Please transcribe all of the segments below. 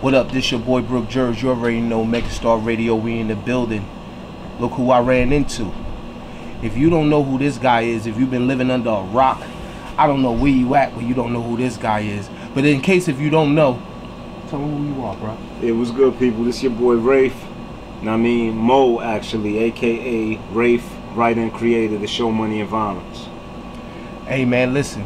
What up? This your boy Brooke Jers. You already know Megastar Radio. We in the building. Look who I ran into. If you don't know who this guy is, if you've been living under a rock, I don't know where you at, but you don't know who this guy is. But in case if you don't know, tell me who you are, bro. It was good, people. This your boy Rafe. I mean Mo, actually, aka Rafe, writer and creator of the show Money and Violence. Hey man, listen.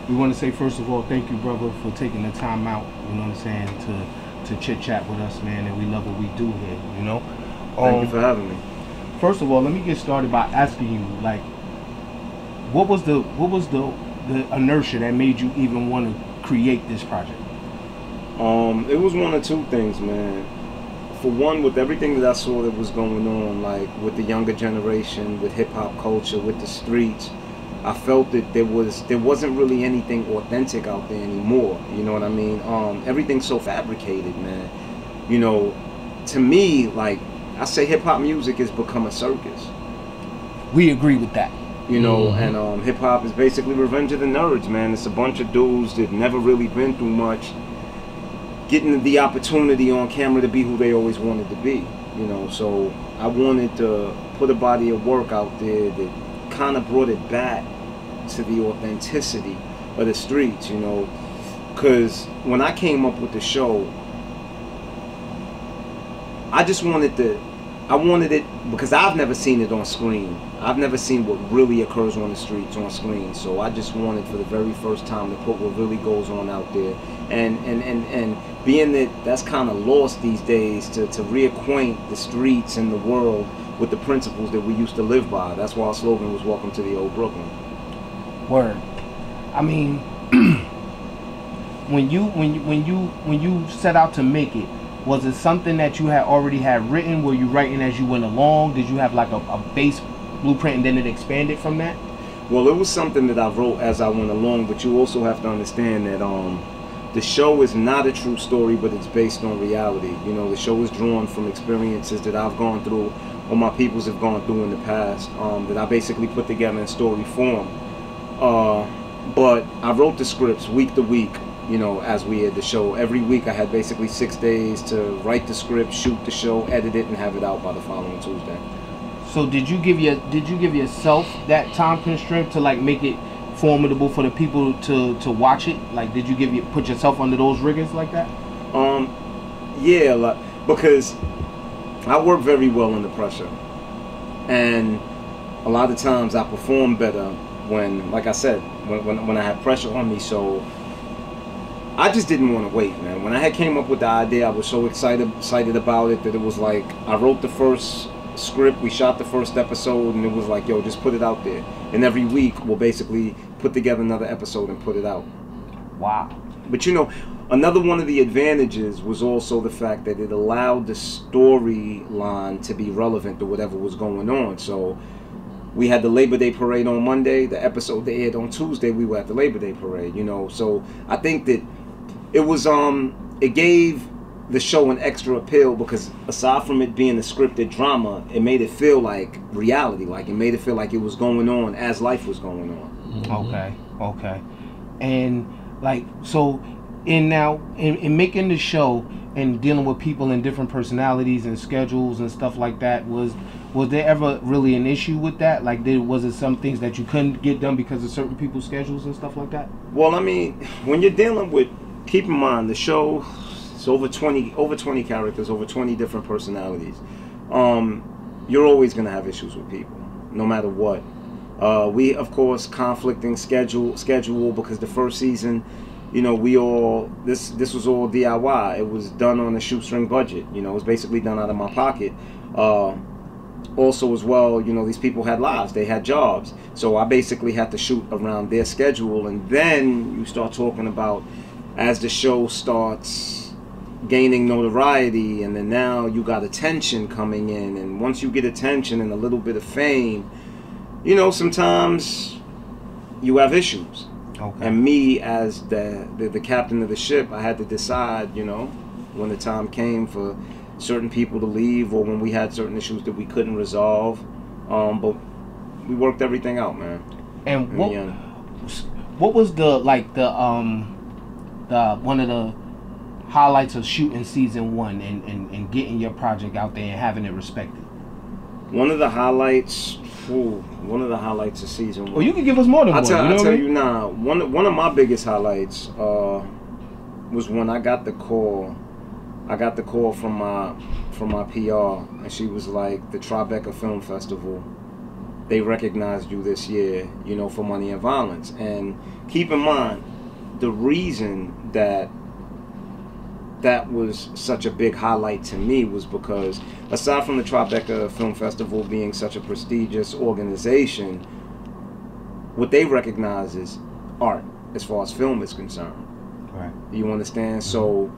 We want to say first of all, thank you, brother, for taking the time out. You know what I'm saying, to chit chat with us, man. And we love what we do here. You know. Thank you for having me. First of all, let me get started by asking you, like, what was the inertia that made you even want to create this project? It was one of two things, man. For one, with everything that I saw that was going on, like with the younger generation, with hip hop culture, with the streets, I felt that there wasn't really anything authentic out there anymore. You know what I mean? Everything's so fabricated, man. You know, to me, like, I say hip hop music has become a circus. We agree with that. You know, and hip hop is basically Revenge of the Nerds, man. It's a bunch of dudes that never really been through much, getting the opportunity on camera to be who they always wanted to be. You know, so I wanted to put a body of work out there that kind of brought it back to the authenticity of the streets, you know, because when I came up with the show, I wanted it because I've never seen it on screen. I've never seen what really occurs on the streets on screen. So I just wanted for the very first time to put what really goes on out there. And being that that's kind of lost these days, to reacquaint the streets and the world with the principles that we used to live by. That's why our slogan was "Welcome to the Old Brooklyn." Word. I mean, when you set out to make it, was it something that you had already had written? Were you writing as you went along? Did you have like a base blueprint and then it expanded from that? Well, it was something that I wrote as I went along, but you also have to understand that the show is not a true story, but it's based on reality. You know, the show is drawn from experiences that I've gone through, or my peoples have gone through in the past, that I basically put together in story form. But I wrote the scripts week to week, you know, as we had the show. Every week I had basically 6 days to write the script, shoot the show, edit it, and have it out by the following Tuesday. So did you give yourself that time constraint to like make it formidable for the people to watch it? Like, did you put yourself under those rigors like that? Yeah, like, because I work very well under pressure, and a lot of times I perform better when, like I said, when I have pressure on me. So I just didn't want to wait, man. When I had came up with the idea, I was so excited about it that it was like I wrote the first script, we shot the first episode, and it was like, yo, just put it out there. And every week we'll basically put together another episode and put it out. Wow. But you know, another one of the advantages was also the fact that it allowed the storyline to be relevant to whatever was going on. So we had the Labor Day parade on Monday. The episode that aired on Tuesday, we were at the Labor Day parade, you know. So I think that it was it gave the show an extra appeal, because aside from it being a scripted drama, it made it feel like reality. Like, it made it feel like it was going on as life was going on. Okay. And like, so in making the show and dealing with people in different personalities and schedules and stuff like that, was there ever really an issue with that? Like, was it some things that you couldn't get done because of certain people's schedules and stuff like that? Well, I mean, when you're dealing with, keep in mind, the show, it's over 20 characters, over 20 different personalities. You're always going to have issues with people, no matter what. We, of course, conflicting schedule, because the first season, you know, this was all DIY. It was done on a shoestring budget. You know, it was basically done out of my pocket. Also, as well, you know, these people had lives, they had jobs. So I basically had to shoot around their schedule. And then you start talking about, as the show starts gaining notoriety, and then now you got attention coming in. And once you get attention and a little bit of fame, you know, sometimes you have issues. Okay. And me, as the captain of the ship, I had to decide, you know, when the time came for certain people to leave, or when we had certain issues that we couldn't resolve. But we worked everything out, man. And what was the one of the highlights of shooting season 1 and getting your project out there and having it respected? One of the highlights. One of the highlights of season 1. Well, you can give us more than one. I'll tell you now. One of my biggest highlights was when I got the call. I got the call from my PR, and she was like, "The Tribeca Film Festival, they recognized you this year, you know, for Money and Violence." And keep in mind, the reason that was such a big highlight to me was because, aside from the Tribeca Film Festival being such a prestigious organization, what they recognize is art as far as film is concerned. Right. You understand? Mm-hmm. So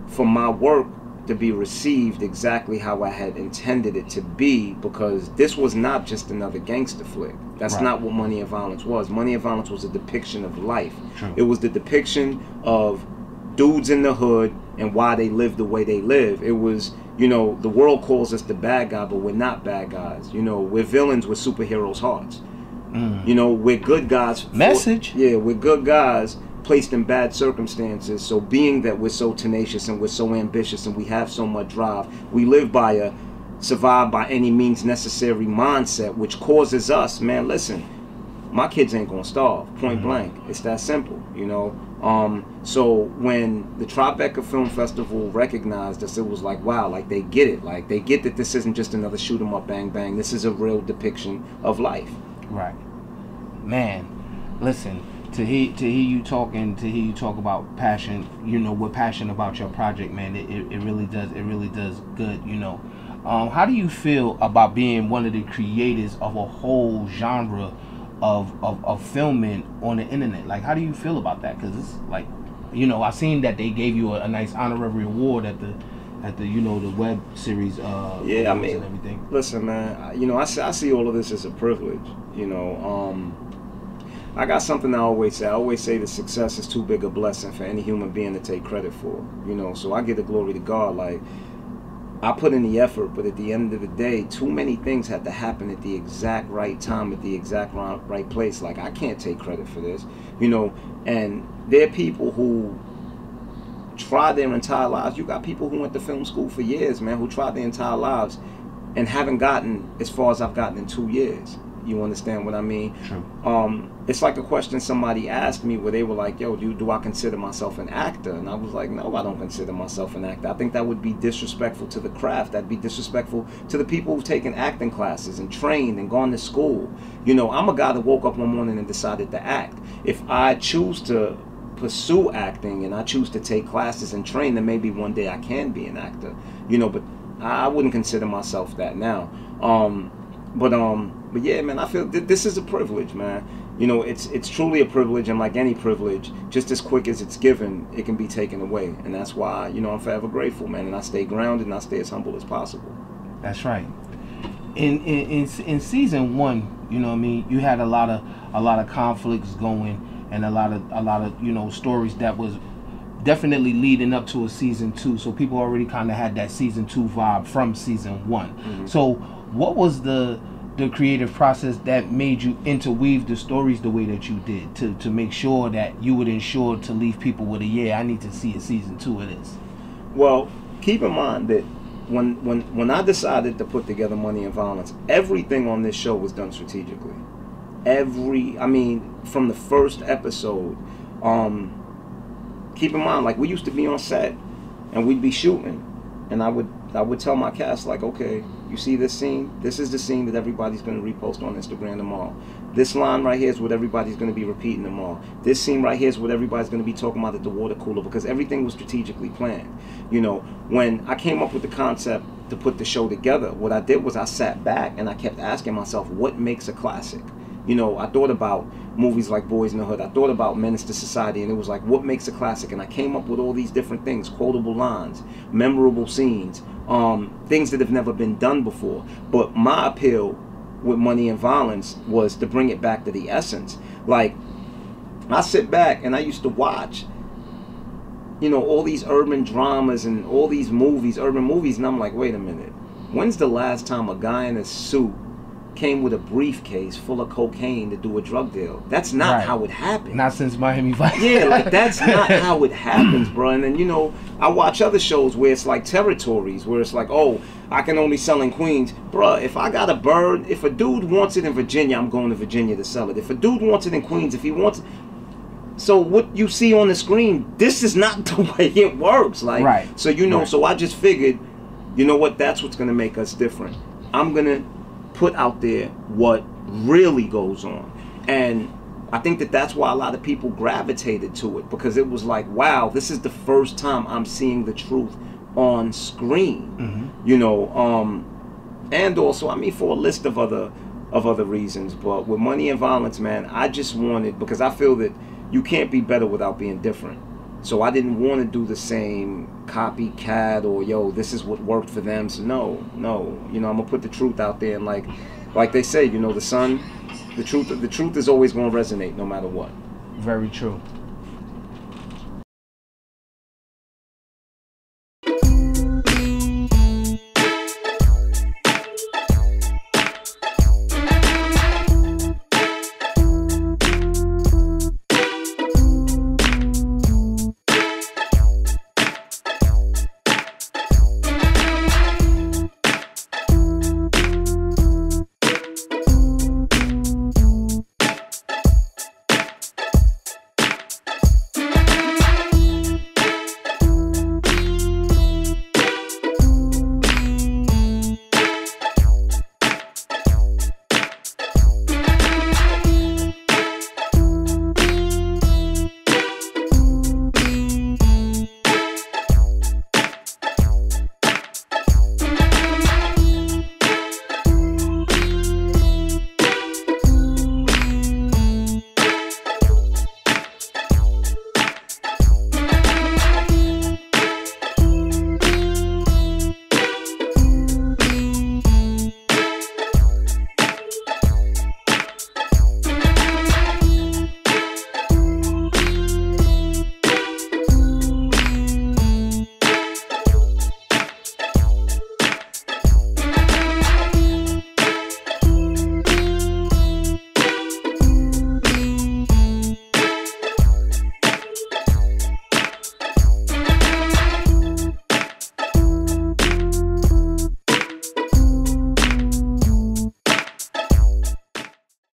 for my work to be received exactly how I had intended it to be, because this was not just another gangster flick. That's right. not what Money and Violence was. Money and Violence was a depiction of life. True. It was the depiction of dudes in the hood and why they live the way they live. It was, you know, the world calls us the bad guy, but we're not bad guys. You know, we're villains with superheroes' hearts. You know, we're good guys. Message. We're good guys placed in bad circumstances. So being that we're so tenacious and we're so ambitious and we have so much drive, we live by a survive by any means necessary mindset, which causes us, man, listen, my kids ain't gonna starve, point blank. It's that simple, you know. So when the Tribeca Film Festival recognized us, it was like, wow, like they get it. Like they get that this isn't just another shoot 'em up, bang, bang. This is a real depiction of life. Right. Man, listen, to hear you talk about passion, you know, with passion about your project, man, it really does good, you know. How do you feel about being one of the creators of a whole genre of filming on the internet? Like, how do you feel about that? Because it's like, you know, I seen that they gave you a nice honorary award at the you know, the web series yeah, I mean, and everything. Listen, man, you know, I see all of this as a privilege, you know. I got something I always say. I always say that success is too big a blessing for any human being to take credit for, you know. So I give the glory to God. Like, I put in the effort, but at the end of the day, too many things had to happen at the exact right time, at the exact right place. Like, I can't take credit for this, you know. And there are people who try their entire lives. You got people who went to film school for years, man, who tried their entire lives and haven't gotten as far as I've gotten in 2 years. You understand what I mean? True. It's like a question somebody asked me where they were like, yo, do I consider myself an actor? And I was like, no, I don't consider myself an actor. I think that would be disrespectful to the craft. That'd be disrespectful to the people who've taken acting classes and trained and gone to school. You know, I'm a guy that woke up one morning and decided to act. If I choose to pursue acting and I choose to take classes and train, then maybe one day I can be an actor. You know, but I wouldn't consider myself that now. But yeah, man, I feel this is a privilege, man. You know, it's truly a privilege, and like any privilege, just as quick as it's given, it can be taken away. And that's why, you know, I'm forever grateful, man, and I stay grounded and I stay as humble as possible. That's right. In season 1, you know what I mean, you had a lot of conflicts going and a lot of you know, stories that was definitely leading up to a season 2. So people already kind of had that season 2 vibe from season 1. Mm-hmm. So what was the creative process that made you interweave the stories the way that you did to make sure that you would ensure to leave people with I need to see a season 2 of this? Well, keep in mind that when I decided to put together Money and Violence, everything on this show was done strategically. I mean, from the first episode, keep in mind, like, we used to be on set and we'd be shooting, and I would tell my cast, like, okay, you see this scene? This is the scene that everybody's going to repost on Instagram tomorrow. This line right here is what everybody's going to be repeating tomorrow. This scene right here is what everybody's going to be talking about at the water cooler, because everything was strategically planned. You know, when I came up with the concept to put the show together, what I did was I sat back and I kept asking myself, what makes a classic? You know, I thought about movies like Boys in the Hood. I thought about Menace to Society, and it was like, what makes a classic? And I came up with all these different things, quotable lines, memorable scenes, things that have never been done before. But my appeal with Money and Violence was to bring it back to the essence. Like, I sit back and I used to watch, you know, all these urban dramas and all these movies, urban movies, and I'm like, wait a minute. When's the last time a guy in a suit came with a briefcase full of cocaine to do a drug deal. That's not Right. how it happened. Not since Miami Vice. Yeah, like that's not how it happens, bro. And then, you know, I watch other shows where it's like territories, where it's like, oh, I can only sell in Queens. Bro, if I got a bird, if a dude wants it in Virginia, I'm going to Virginia to sell it. If a dude wants it in Queens, if he wants, so what you see on the screen, this is not the way it works. Like, Right. So, you know, Right. so I just figured, you know what, that's what's going to make us different. I'm going to put out there what really goes on. And I think that that's why a lot of people gravitated to it, because it was like, wow, this is the first time I'm seeing the truth on screen. You know, and also, I mean, for a list of other reasons, but with Money and Violence, man, I just wanted, because I feel that you can't be better without being different. So I didn't want to do the same copycat or, yo, this is what worked for them. So no, you know, I'm gonna put the truth out there, and like they say, you know, the truth is always gonna resonate no matter what. Very true.